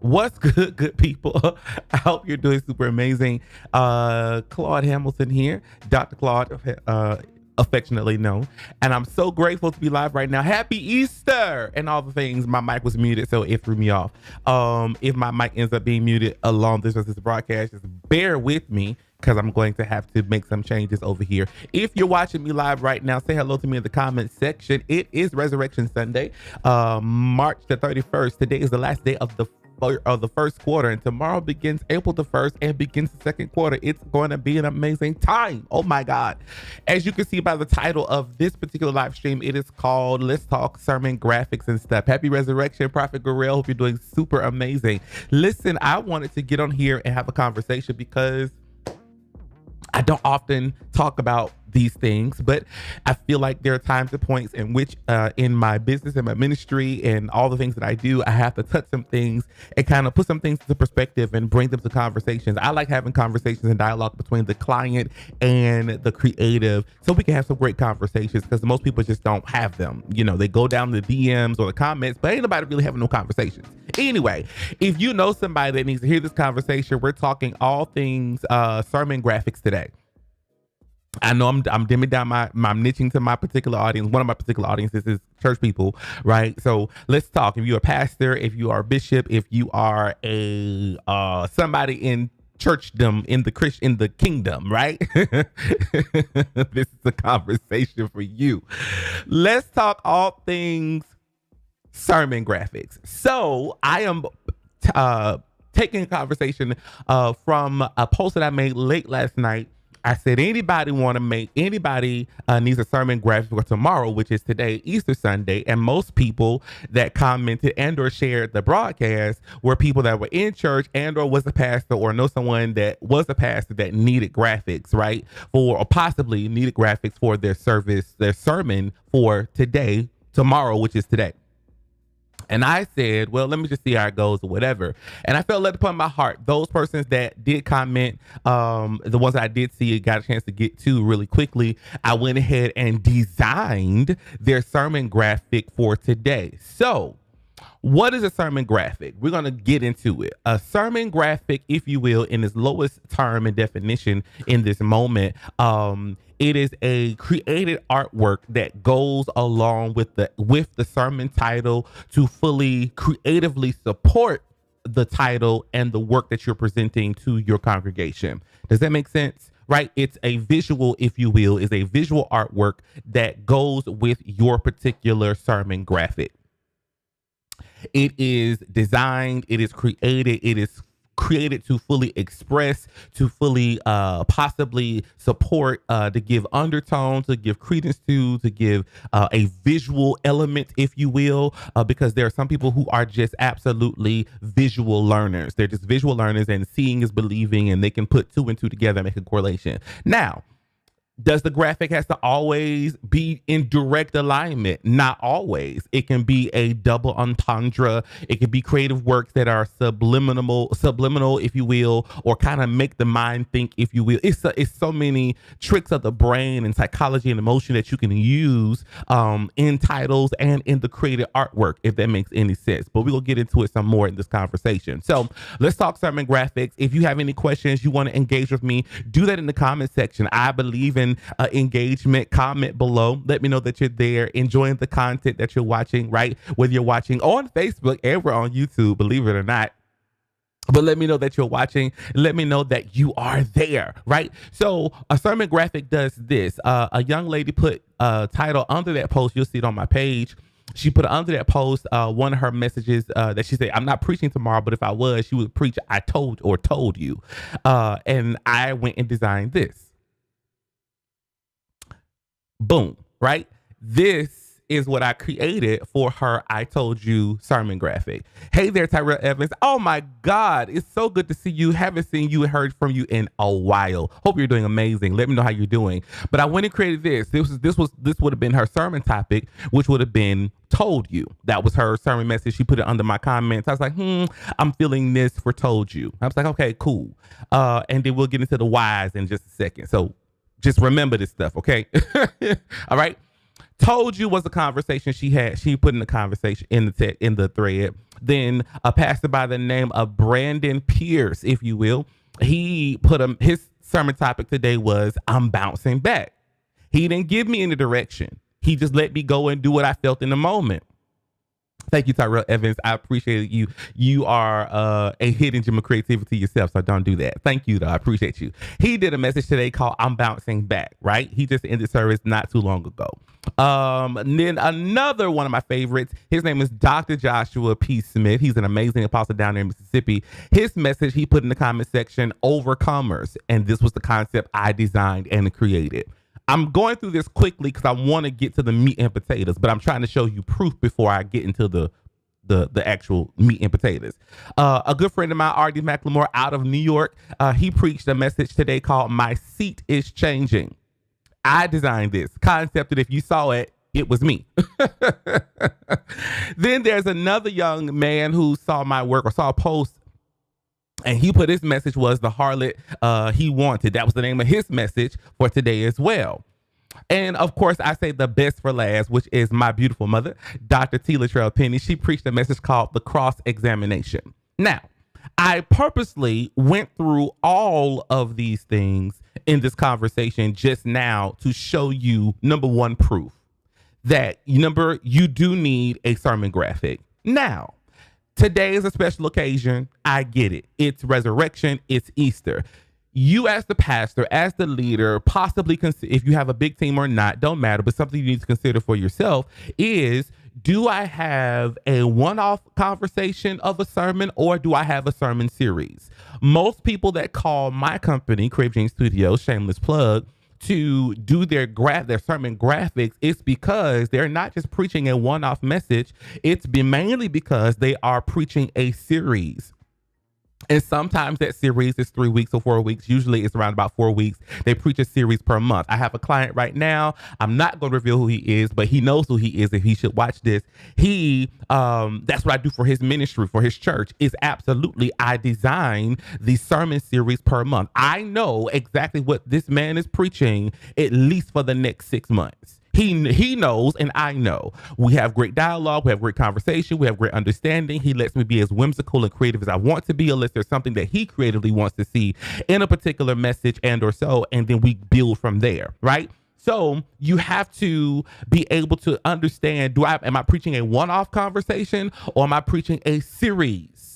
What's good, good people? I hope you're doing super amazing. Claude Hamilton here, Dr. Claude, affectionately known. And I'm so grateful to be live right now. Happy Easter and all the things. My mic was muted, so it threw me off. If my mic ends up being muted along this broadcast, just bear with me because I'm going to have to make some changes over here. If you're watching me live right now, say hello to me in the comments section. It is Resurrection Sunday, March the 31st. Today is the last day of the first quarter, and tomorrow begins April the 1st and begins the second quarter. It's going to be an amazing time. Oh my God. As you can see by the title of this particular live stream, it is called Let's Talk Sermon Graphics and Stuff. Happy Resurrection, Prophet Gorell. Hope you're doing super amazing. Listen, I wanted to get on here and have a conversation because I don't often talk about these things, but I feel like there are times and points in which in my business and my ministry and all the things that I do, I have to touch some things and kind of put some things into perspective and bring them to conversations. I like having conversations and dialogue between the client and the creative so we can have some great conversations, because most people just don't have them. You know, they go down the DMs or the comments, but ain't nobody really having no conversations. Anyway, if you know somebody that needs to hear this conversation, we're talking all things sermon graphics today. I know I'm dimming down I'm niching to my particular audience. One of my particular audiences is church people, right? So let's talk. If you're a pastor, if you are a bishop, if you are a somebody in churchdom, in the kingdom, right? This is a conversation for you. Let's talk all things sermon graphics. So I am taking a conversation from a post that I made late last night. I said, anybody needs a sermon graphic for tomorrow, which is today, Easter Sunday. And most people that commented and or shared the broadcast were people that were in church and or was a pastor or know someone that was a pastor that needed graphics, right? Or possibly needed graphics for their service, their sermon for today, tomorrow, which is today. And I said, well, let me just see how it goes or whatever. And I felt led upon my heart. Those persons that did comment, the ones that I did see, got a chance to get to really quickly, I went ahead and designed their sermon graphic for today. So what is a sermon graphic? We're going to get into it. A sermon graphic, if you will, in its lowest term and definition in this moment, it is a created artwork that goes along with the sermon title to fully creatively support the title and the work that you're presenting to your congregation. Does that make sense? Right? It's a visual, if you will, is a visual artwork that goes with your particular sermon graphic. It is designed, it is created to fully express, to fully possibly support, to give undertone, to give credence to give a visual element, if you will, because there are some people who are just absolutely visual learners. They're just visual learners, and seeing is believing, and they can put two and two together and make a correlation. Now, does the graphic has to always be in direct alignment? Not always. It can be a double entendre. It can be creative works that are subliminal, if you will, or kind of make the mind think, if you will. It's so many tricks of the brain and psychology and emotion that you can use in titles and in the creative artwork, if that makes any sense. But we will get into it some more in this conversation. So let's talk sermon graphics. If you have any questions, you want to engage with me, do that in the comment section. I believe in engagement. Comment below. Let me know that you're there, enjoying the content that you're watching, right? Whether you're watching on Facebook and we're on YouTube, believe it or not. But let me know that you're watching. Let me know that you are there, right? So a sermon graphic does this. A young lady put a title under that post. You'll see it on my page. She put under that post one of her messages that she said, I'm not preaching tomorrow, but if I was, she would preach, I told you. And I went and designed this. Boom, right? This is what I created for her I Told You sermon graphic. Hey there, Tyrell Evans. Oh my God, it's so good to see you. Haven't seen you and heard from you in a while. Hope you're doing amazing. Let me know how you're doing. But I went and created this. This would have been her sermon topic, which would have been Told You. That was her sermon message. She put it under my comments. I was like, I'm feeling this for Told You. I was like, okay, cool. And then we'll get into the whys in just a second. So just remember this stuff, okay? All right. Told you was a conversation she put in the conversation in the thread. Then a pastor by the name of Brandon Pierce, if you will, he put his sermon topic today was I'm bouncing back. He didn't give me any direction. He just let me go and do what I felt in the moment. Thank you, Tyrell Evans. I appreciate you. You are a hidden gem of creativity yourself, so don't do that. Thank you, though. I appreciate you. He did a message today called I'm Bouncing Back, right? He just ended service not too long ago. And then another one of my favorites, his name is Dr. Joshua P. Smith. He's an amazing apostle down there in Mississippi. His message he put in the comment section, Overcomers. And this was the concept I designed and created. I'm going through this quickly because I want to get to the meat and potatoes, but I'm trying to show you proof before I get into the actual meat and potatoes. A good friend of mine, R.D. McLemore, out of New York, he preached a message today called My Seat is Changing. I designed this concept, and if you saw it, it was me. Then there's another young man who saw my work or saw a post, and he put his message was the harlot he wanted. That was the name of his message for today as well. And of course, I say the best for last, which is my beautiful mother, Dr. T. Latrell Penny. She preached a message called the cross-examination. Now, I purposely went through all of these things in this conversation just now to show you, number one, proof that you do need a sermon graphic. Now, today is a special occasion. I get it. It's resurrection. It's Easter. You as the pastor, as the leader, possibly if you have a big team or not, don't matter, but something you need to consider for yourself is, do I have a one-off conversation of a sermon or do I have a sermon series? Most people that call my company, Crave Gene Studios, shameless plug, to do their sermon graphics, it's because they're not just preaching a one-off message. It's been mainly because they are preaching a series. And sometimes that series is 3 weeks or 4 weeks. Usually it's around about 4 weeks. They preach a series per month. I have a client right now. I'm not going to reveal who he is, but he knows who he is if he should watch this. That's what I do for his ministry, for his church, is absolutely I design the sermon series per month. I know exactly what this man is preaching at least for the next 6 months. He knows, and I know. We have great dialogue. We have great conversation. We have great understanding. He lets me be as whimsical and creative as I want to be, unless there's something that he creatively wants to see in a particular message and or so, and then we build from there, right? So you have to be able to understand, am I preaching a one-off conversation or am I preaching a series?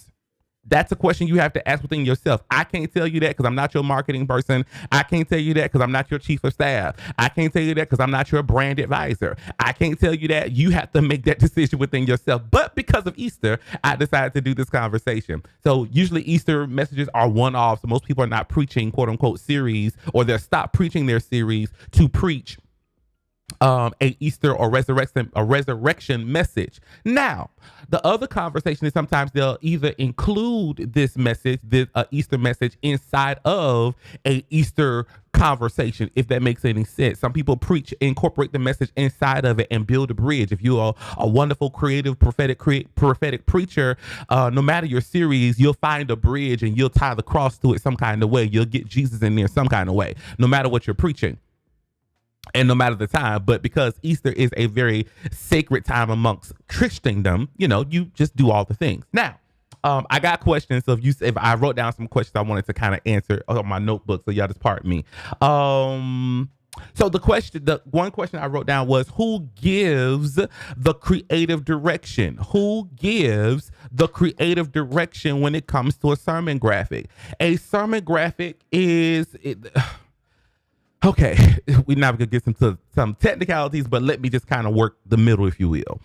That's a question you have to ask within yourself. I can't tell you that because I'm not your marketing person. I can't tell you that because I'm not your chief of staff. I can't tell you that because I'm not your brand advisor. I can't tell you that. You have to make that decision within yourself. But because of Easter, I decided to do this conversation. So usually Easter messages are one-off. So most people are not preaching quote unquote series, or they'll stop preaching their series to preach a Easter or resurrection message. Now, the other conversation is sometimes they'll either include this message, this Easter message, inside of a Easter conversation, if that makes any sense. Some people incorporate the message inside of it and build a bridge. If you are a wonderful, creative, prophetic preacher, no matter your series, you'll find a bridge and you'll tie the cross to it some kind of way. You'll get Jesus in there some kind of way, no matter what you're preaching. And no matter the time, but because Easter is a very sacred time amongst Christendom, you just do all the things. Now, I got questions. So if I wrote down some questions I wanted to kind of answer on my notebook, so y'all just pardon me. So the one question I wrote down was, who gives the creative direction? Who gives the creative direction when it comes to a sermon graphic? A sermon graphic okay, we're not going to get into some technicalities, but let me just kind of work the middle, if you will.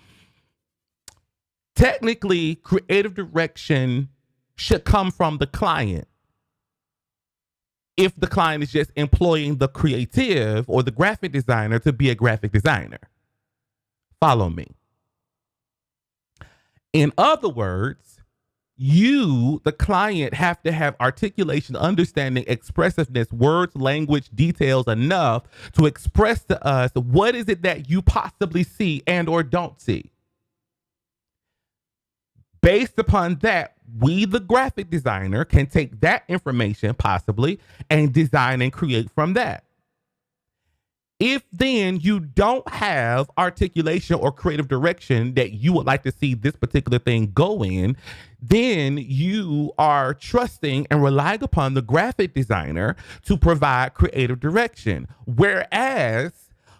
Technically, creative direction should come from the client. If the client is just employing the creative or the graphic designer to be a graphic designer. Follow me. In other words, you, the client, have to have articulation, understanding, expressiveness, words, language, details enough to express to us what is it that you possibly see and or don't see. Based upon that, we, the graphic designer, can take that information possibly and design and create from that. If then you don't have articulation or creative direction that you would like to see this particular thing go in, then you are trusting and relying upon the graphic designer to provide creative direction. Whereas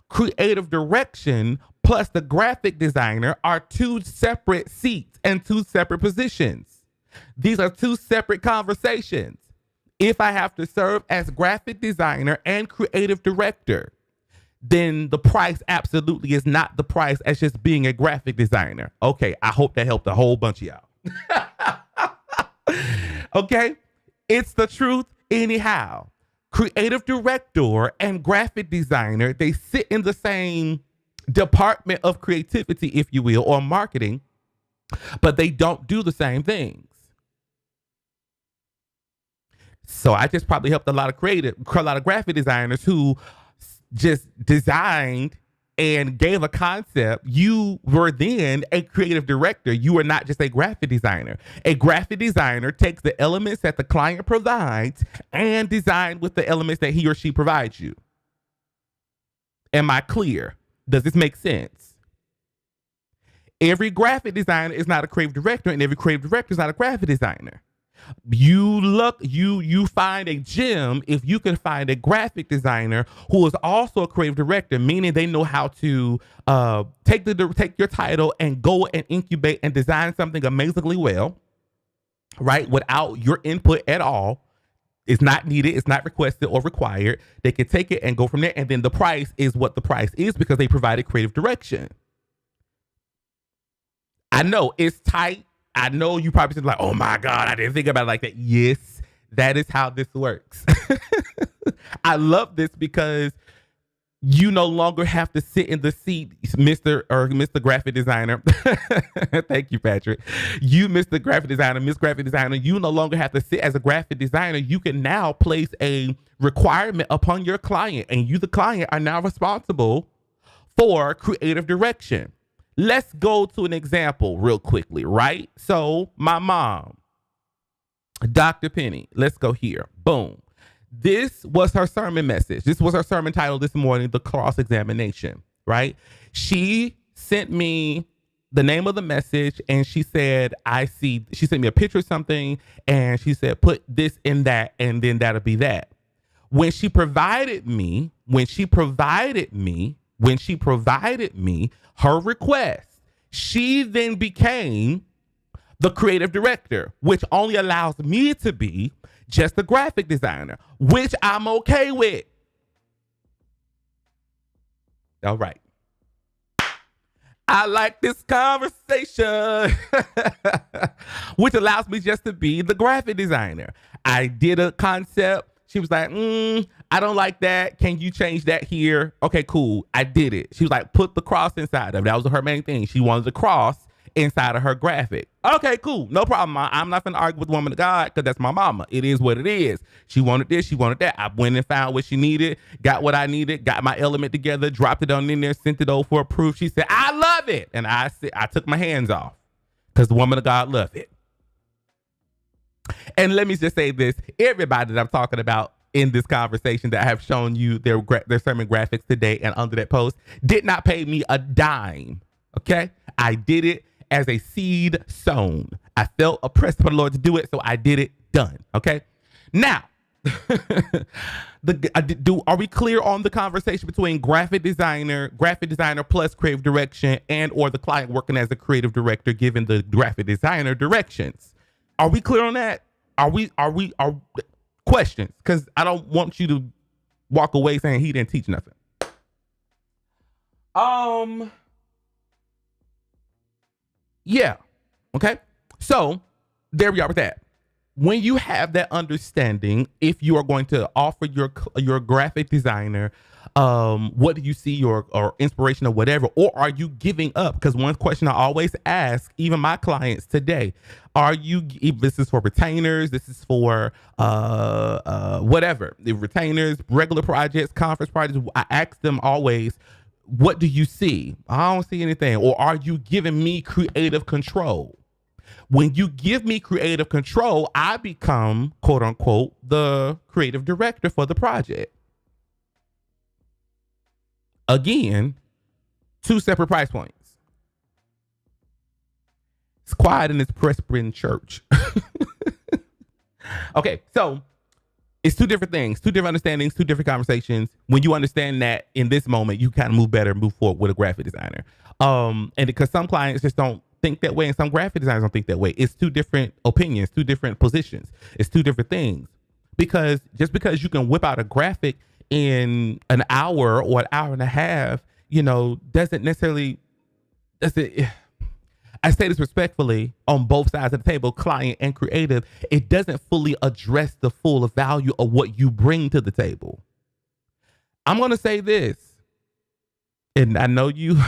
creative direction plus the graphic designer are two separate seats and two separate positions. These are two separate conversations. If I have to serve as graphic designer and creative director, then the price absolutely is not the price as just being a graphic designer. Okay, I hope that helped a whole bunch of y'all. Okay, it's the truth anyhow. Creative director and graphic designer, they sit in the same department of creativity, if you will, or marketing, but they don't do the same things. So I just probably helped a lot of graphic designers who just designed and gave a concept. You were then a creative director. You are not just a graphic designer. A graphic designer takes the elements that the client provides and design with the elements that he or she provides you. Am I clear? Does this make sense? Every graphic designer is not a creative director, and every creative director is not a graphic designer. You find a gem if you can find a graphic designer who is also a creative director, meaning they know how to take your title and go and incubate and design something amazingly well, right? Without your input at all. It's not needed, it's not requested or required. They can take it and go from there, and then the price is what the price is because they provided creative direction. I know it's tight. I know you probably said like, oh my God, I didn't think about it like that. Yes, that is how this works. I love this because you no longer have to sit in the seat, Mr. Graphic Designer. Thank you, Patrick. You, Mr. Graphic Designer, Miss Graphic Designer, you no longer have to sit as a graphic designer. You can now place a requirement upon your client, and you, the client, are now responsible for creative direction. Let's go to an example real quickly, right? So my mom, Dr. Penny, let's go here. Boom. This was her sermon message. This was her sermon title this morning, The Cross-Examination, right? She sent me the name of the message and she said, she sent me a picture of something and she said, put this in that and then that'll be that. When she provided me her request, she then became the creative director, which only allows me to be just a graphic designer, which I'm okay with. All right. I like this conversation, which allows me just to be the graphic designer. I did a concept. She was like, I don't like that. Can you change that here? Okay, cool. I did it. She was like, put the cross inside of it. That was her main thing. She wanted the cross inside of her graphic. Okay, cool. No problem. I'm not going to argue with the woman of God because that's my mama. It is what it is. She wanted this. She wanted that. I went and found what she needed, got what I needed, got my element together, dropped it on in there, sent it over for approval. She said, I love it. And I took my hands off because the woman of God loved it. And let me just say this, everybody that I'm talking about in this conversation that I have shown you their sermon graphics today and under that post did not pay me a dime, okay? I did it as a seed sown. I felt oppressed by the Lord to do it, so I did it, done, okay? Now, are we clear on the conversation between graphic designer plus creative direction and or the client working as a creative director giving the graphic designer directions? Are we clear on that? Are questions? Because I don't want you to walk away saying he didn't teach nothing. Yeah. Okay. So there we are with that. When you have that understanding, if you are going to offer your graphic designer, what do you see or inspiration or whatever, or are you giving up? Because one question I always ask, even my clients today, this is for retainers, this is for whatever, the retainers, regular projects, conference projects, I ask them always, what do you see? I don't see anything. Or are you giving me creative control? When you give me creative control, I become, quote unquote, the creative director for the project. Again, two separate price points. It's quiet in this Presbyterian church. Okay, so it's two different things, two different understandings, two different conversations. When you understand that in this moment, you kind of move better, move forward with a graphic designer. And because some clients just don't think that way and some graphic designers don't think that way. It's two different opinions, two different positions. It's two different things. Because just because you can whip out a graphic in an hour or an hour and a half, doesn't necessarily, I say this respectfully on both sides of the table, client and creative, it doesn't fully address the full value of what you bring to the table. I'm going to say this, and I know you,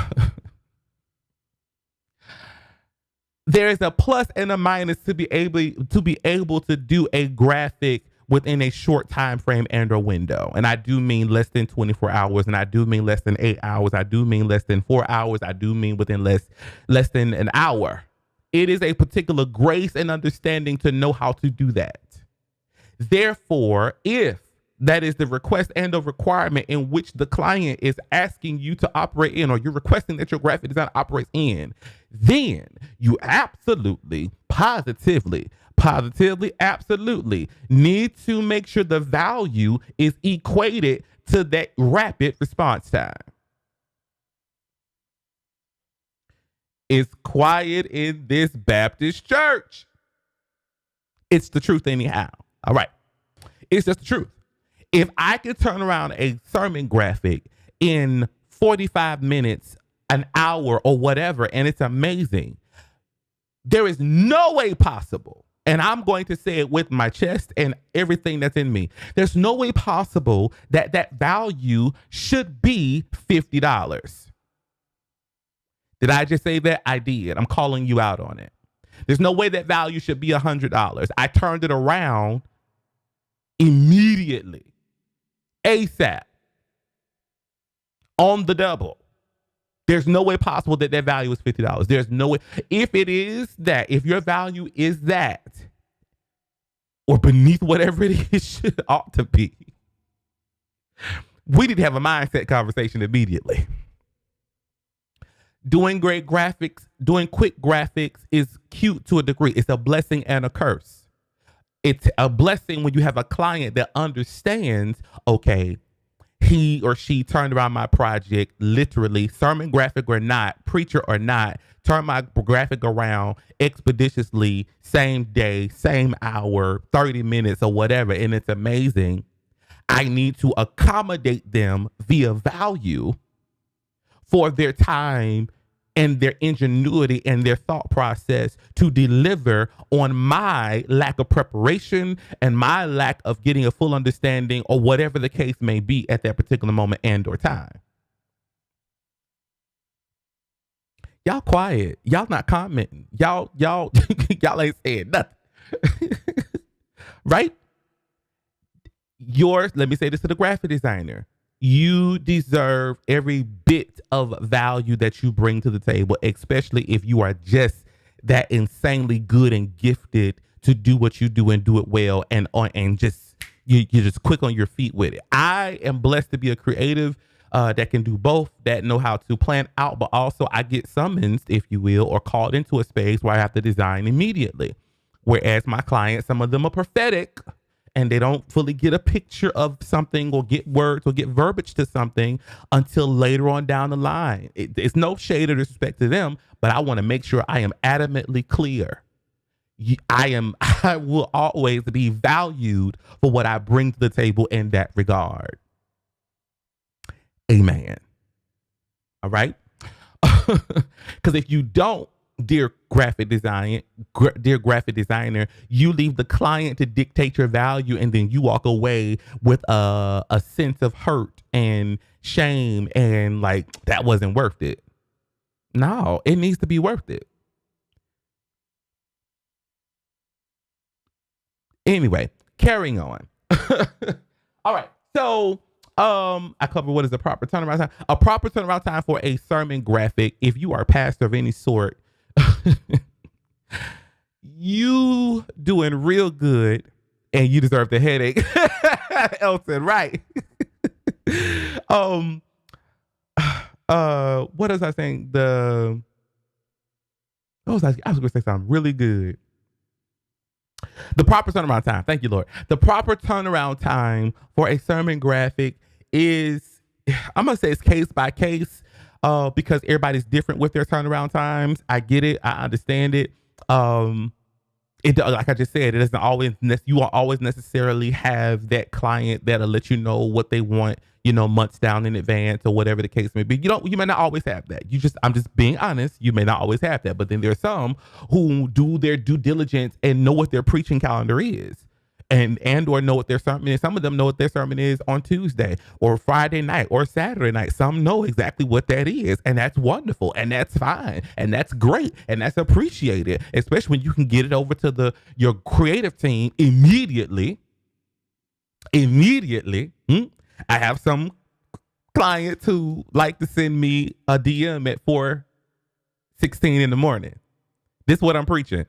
there is a plus and a minus to be able to do a graphic within a short time frame and or window. And I do mean less than 24 hours, and I do mean less than 8 hours. I do mean less than 4 hours. I do mean within less than an hour. It is a particular grace and understanding to know how to do that. Therefore, if that is the request and the requirement in which the client is asking you to operate in, or you're requesting that your graphic design operates in, then you absolutely, positively, absolutely need to make sure the value is equated to that rapid response time. It's quiet in this Baptist church. It's the truth anyhow. All right. It's just the truth. If I could turn around a sermon graphic in 45 minutes, an hour, or whatever, and it's amazing, there is no way possible, and I'm going to say it with my chest and everything that's in me, there's no way possible that that value should be $50. Did I just say that? I did. I'm calling you out on it. There's no way that value should be $100. I turned it around immediately. ASAP. On the double. There's no way possible that that value is $50. There's no way. If it is that, if your value is that, or beneath whatever it is should ought to be, we need to have a mindset conversation immediately. Doing great graphics, doing quick graphics is cute to a degree. It's a blessing and a curse. It's a blessing when you have a client that understands, okay, he or she turned around my project, literally, sermon graphic or not, preacher or not, turn my graphic around expeditiously, same day, same hour, 30 minutes or whatever, and it's amazing. I need to accommodate them via value for their time and their ingenuity and their thought process to deliver on my lack of preparation and my lack of getting a full understanding, or whatever the case may be at that particular moment and or time. Y'all quiet. Y'all not commenting. Y'all ain't saying nothing. Right? Let me say this to the graphic designer. You deserve every bit of value that you bring to the table, especially if you are just that insanely good and gifted to do what you do and do it well, and just you're just quick on your feet with it. I am blessed to be a creative that can do both, that know how to plan out, but also I get summoned, if you will, or called into a space where I have to design immediately. Whereas my clients, some of them are prophetic, and they don't fully get a picture of something or get words or get verbiage to something until later on down the line. It's no shade or disrespect to them, but I want to make sure I am adamantly clear. I will always be valued for what I bring to the table in that regard. Amen. All right. Because if you don't, dear graphic designer, you leave the client to dictate your value, and then you walk away with a sense of hurt and shame and like, that wasn't worth it. No, it needs to be worth it. Anyway, carrying on. All right. So I covered what is the proper turnaround time. A proper turnaround time for a sermon graphic, if you are a pastor of any sort, you doing real good, and you deserve the headache. Elton, right? What was I saying? I was gonna say something really good. The proper turnaround time. Thank you, Lord. The proper turnaround time for a sermon graphic is, I'm gonna say it's case by case, because everybody's different with their turnaround times. I get it. I understand it. Um, like I just said, it doesn't always you won't always necessarily have that client that'll let you know what they want, months down in advance or whatever the case may be. You may not always have that. I'm just being honest. You may not always have that, but then there's some who do their due diligence and know what their preaching calendar is. And or know what their sermon is. Some of them know what their sermon is on Tuesday or Friday night or Saturday night. Some know exactly what that is, and that's wonderful, and that's fine, and that's great, and that's appreciated, especially when you can get it over to your creative team immediately. I have some clients who like to send me a DM at 4:16 in the morning. This is what I'm preaching.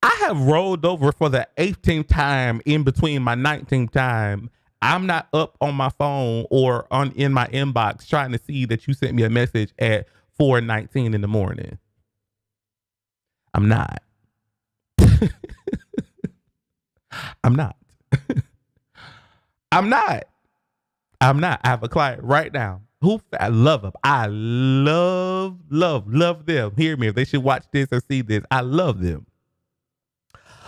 I have rolled over for the 18th time in between my 19th time. I'm not up on my phone or in my inbox trying to see that you sent me a message at 4:19 in the morning. I'm not. I'm not. I'm not. I have a client right now who I love them. I love them. Hear me. If they should watch this or see this, I love them.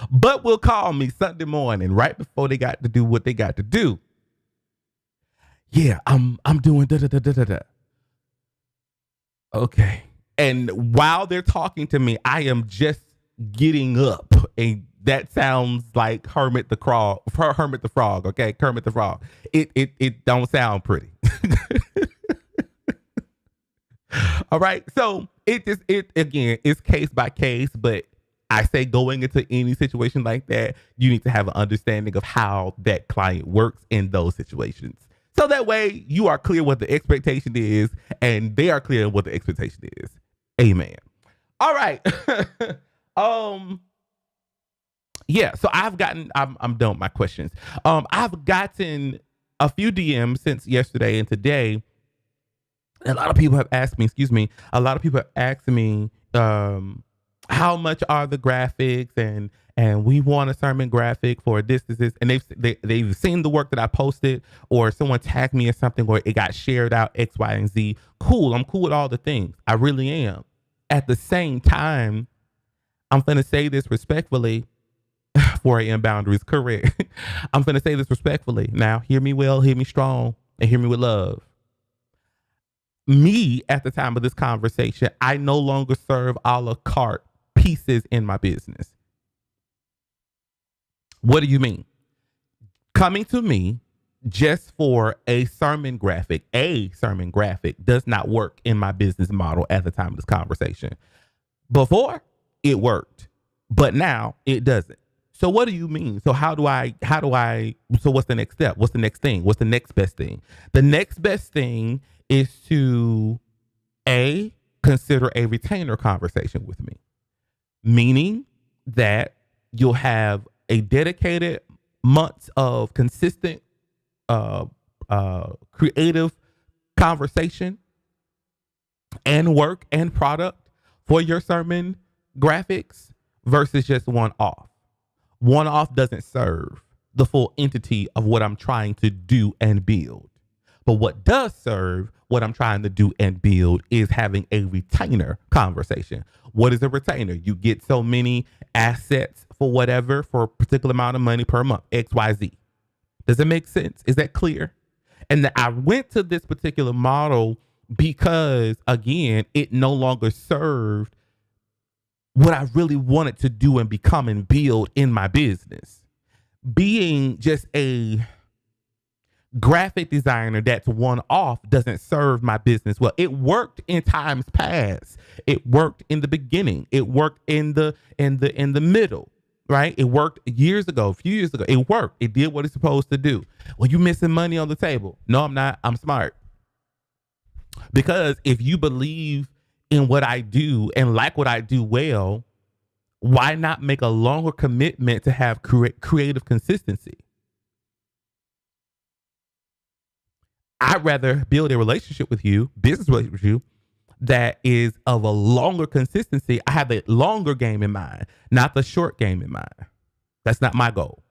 But will call me Sunday morning right before they got to do what they got to do. Yeah, I'm doing da da da da da. Okay. And while they're talking to me, I am just getting up. And that sounds like Hermit the Frog, okay? Kermit the Frog. It don't sound pretty. All right. So again, it's case by case, but I say going into any situation like that, you need to have an understanding of how that client works in those situations. So that way you are clear what the expectation is and they are clear what the expectation is. Amen. All right. Yeah, so I'm done with my questions. I've gotten a few DMs since yesterday and today. A lot of people have asked me, how much are the graphics, and we want a sermon graphic for this, and they've seen the work that I posted, or someone tagged me or something, or it got shared out X, Y, and Z. Cool, I'm cool with all the things. I really am. At the same time, I'm gonna say this respectfully. 4 a.m. boundaries, correct. I'm gonna say this respectfully. Now, hear me well, hear me strong, and hear me with love. Me, at the time of this conversation, I no longer serve a la carte pieces in my business. What do you mean? Coming to me just for a sermon graphic does not work in my business model at the time of this conversation. Before, it worked, but now it doesn't. So what do you mean? So so what's the next step? What's the next thing? What's the next best thing? The next best thing is to consider a retainer conversation with me, meaning that you'll have a dedicated months of consistent creative conversation and work and product for your sermon graphics versus just one off. One off doesn't serve the full entity of what I'm trying to do and build. But what does serve what I'm trying to do and build is having a retainer conversation. What is a retainer? You get so many assets for whatever for a particular amount of money per month, XYZ. Does it make sense? Is that clear? And I went to this particular model because, again, it no longer served what I really wanted to do and become and build in my business. Being just a graphic designer that's one off doesn't serve my business well. It worked in times past. It worked in the beginning. It worked in the middle, right? It worked years ago, a few years ago. It worked. It did what it's supposed to do. Well, you missing money on the table. No, I'm not. I'm smart. Because if you believe in what I do and like what I do well, why not make a longer commitment to have creative consistency? I'd rather build a relationship with you, business relationship with you, that is of a longer consistency. I have the longer game in mind, not the short game in mind. That's not my goal.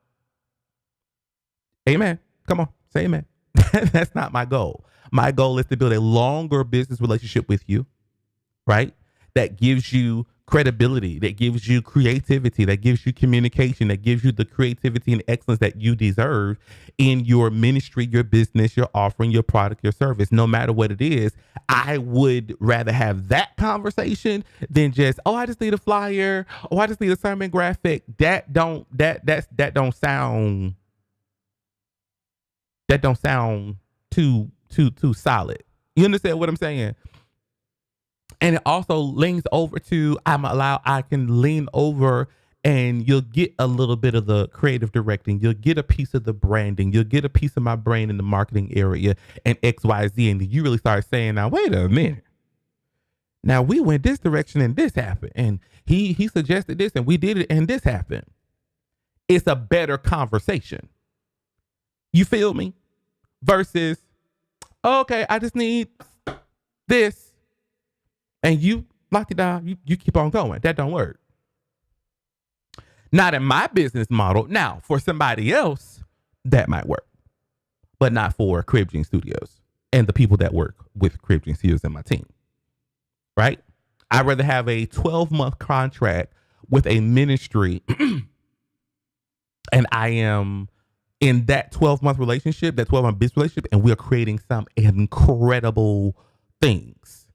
Amen. Come on, say amen. That's not my goal. My goal is to build a longer business relationship with you, right? That gives you credibility, that gives you creativity, that gives you communication, that gives you the creativity and excellence that you deserve in your ministry, your business, your offering, your product, your service. No matter what it is, I would rather have that conversation than just, oh, I just need a flyer, oh, I just need a sermon graphic. That don't sound too solid. You understand what I'm saying? And it also leans over to I can lean over and you'll get a little bit of the creative directing. You'll get a piece of the branding. You'll get a piece of my brain in the marketing area and XYZ. And you really start saying, now, wait a minute. Now we went this direction and this happened. And he suggested this and we did it and this happened. It's a better conversation. You feel me? Versus, okay, I just need this. And you lock it down, you keep on going. That don't work. Not in my business model. Now, for somebody else, that might work. But not for Crib Gene Studios and the people that work with Crib Gene Studios and my team. Right? I'd rather have a 12-month contract with a ministry and I am in that 12-month relationship, that 12-month business relationship, and we're creating some incredible things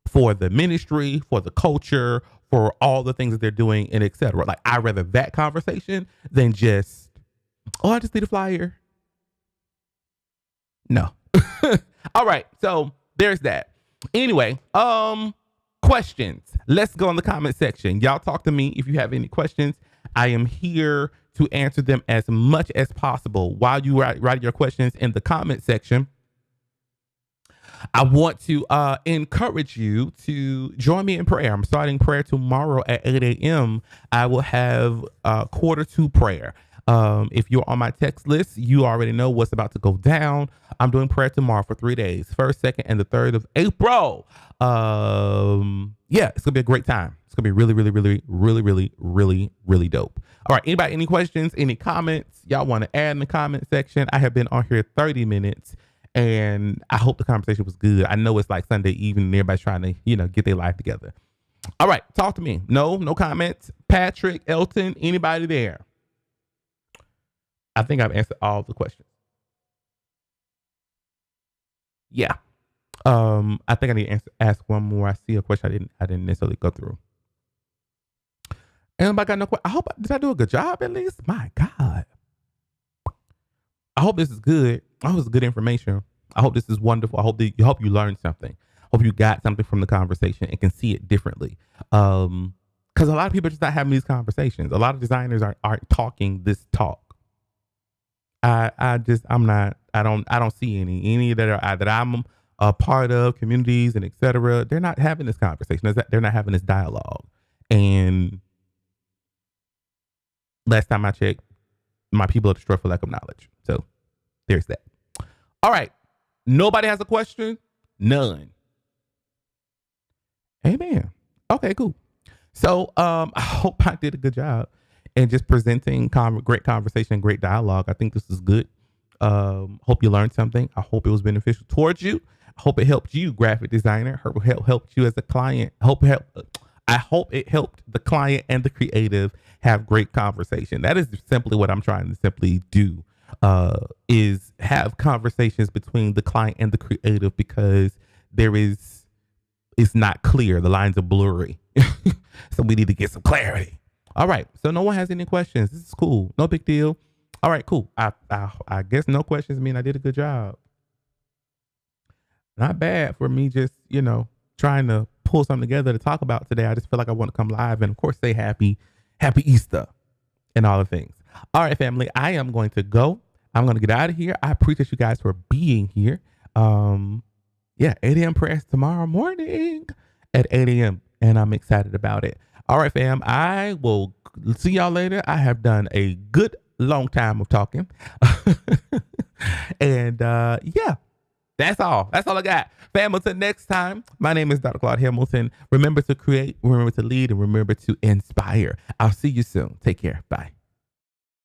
for the ministry, for the culture, for all the things that they're doing, and etc. Like, I'd rather that conversation than just, oh, I just need a flyer. No. All right. So there's that. Anyway, questions. Let's go in the comment section. Y'all talk to me if you have any questions. I am here to answer them as much as possible. While you write your questions in the comment section, I want to encourage you to join me in prayer. I'm starting prayer tomorrow at 8 a.m. I will have quarter to prayer. If you're on my text list, you already know what's about to go down. I'm doing prayer tomorrow for 3 days, 1st, 2nd, and the 3rd of April. Yeah, it's gonna be a great time. It's gonna be really, really, really, really, really, really, really dope. All right, anybody, any questions, any comments y'all want to add in the comment section? I have been on here 30 minutes. And I hope the conversation was good. I know it's like Sunday evening and everybody's trying to, get their life together. All right, talk to me. No comments. Patrick, Elton, anybody there? I think I've answered all the questions. Yeah. I think I need to ask one more. I see a question I didn't necessarily go through. Anybody got no question? Did I do a good job at least? My God. I hope this is good. I hope it's good information. I hope this is wonderful. I hope you learned something. I hope you got something from the conversation and can see it differently. Because a lot of people are just not having these conversations. A lot of designers aren't talking this talk. I don't see any that I'm a part of, communities and etc. They're not having this conversation. They're not having this dialogue. And last time I checked, my people are destroyed for lack of knowledge. So there's that. All right. Nobody has a question? None. Amen. Okay, cool. So I hope I did a good job in just presenting great conversation, great dialogue. I think this is good. Hope you learned something. I hope it was beneficial towards you. I hope it helped you, graphic designer. Helped you as a client. I hope it helped the client and the creative have great conversation. That is simply what I'm trying to simply do, is have conversations between the client and the creative, because it's not clear. The lines are blurry. So we need to get some clarity. All right. So no one has any questions. This is cool. No big deal. All right, cool. I guess no questions mean I did a good job. Not bad for me just, trying to pull something together to talk about today. I just feel like I want to come live and of course say happy Easter and all the things. All right, family, I am going to go. I'm going to get out of here. I appreciate you guys for being here. 8 a.m. prayers tomorrow morning at 8 a.m. and I'm excited about it. All right, fam, I will see y'all later. I have done a good long time of talking. And That's all. That's all I got. Family, until next time, my name is Dr. Claude Hamilton. Remember to create, remember to lead, and remember to inspire. I'll see you soon. Take care. Bye.